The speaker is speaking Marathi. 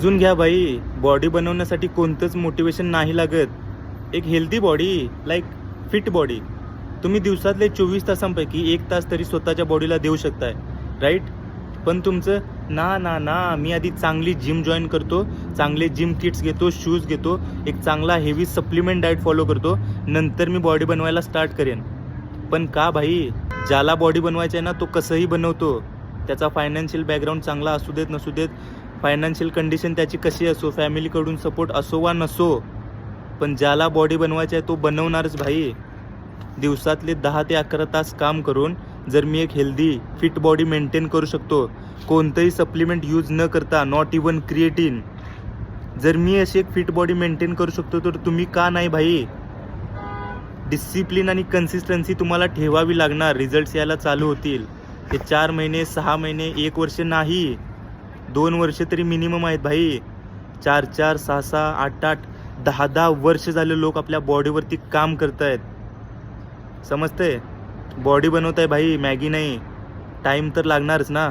समजून घ्या भाई, बॉडी बनवण्यासाठी कोणतंच मोटिवेशन नाही लागत. एक healthy body, like fit body, तुम्ही दिवसातले 24 तासांपैकी 1 तास तरी स्वतःच्या बॉडीला देऊ शकताय, राईट? पण तुमचं ना, मी आधी चांगली जिम जॉईन करतो, चांगले जिम किट्स घेतो, शूज घेतो, एक चांगला हेवी सप्लिमेंट डाएट फॉलो करतो, नंतर मी बॉडी बनवायला स्टार्ट करेन. पण का भाई? ज्याला बॉडी बनवायचं आहे ना, तो कसंही बनवतो. त्याचा फायनान्शियल बॅकग्राऊंड चांगला असू देत नसू देत, फायनान्शियल कंडिशन त्याची कशी असो, फॅमिलीकडून सपोर्ट असो वा नसो, पण ज्याला बॉडी बनवायची आहे तो बनवणारच भाई. दिवसातले 10 ते 11 तास काम करून जर मी एक हेल्दी फिट बॉडी मेंटेन करू शकतो, कोणतंही सप्लिमेंट यूज न करता, नॉट इवन क्रिएटिन, जर मी अशी एक फिट बॉडी मेंटेन करू शकतो, तर तुम्ही का नाही भाई? डिसिप्लिन आणि कन्सिस्टन्सी तुम्हाला ठेवावी लागणार. रिझल्ट्स यायला चालू होतील. ते 4 महिने, 6 महिने, 1 वर्ष नाही, 2 वर्ष तरी मिनिमम आहेत भाई. 4-4, 6-6, 8-8, 10-10 वर्ष झाले लोक आपल्या बॉडीवरती काम करत आहेत. समजतंय? बॉडी बनवताय भाई, मॅगी नाही. टाईम तर लागणारच ना.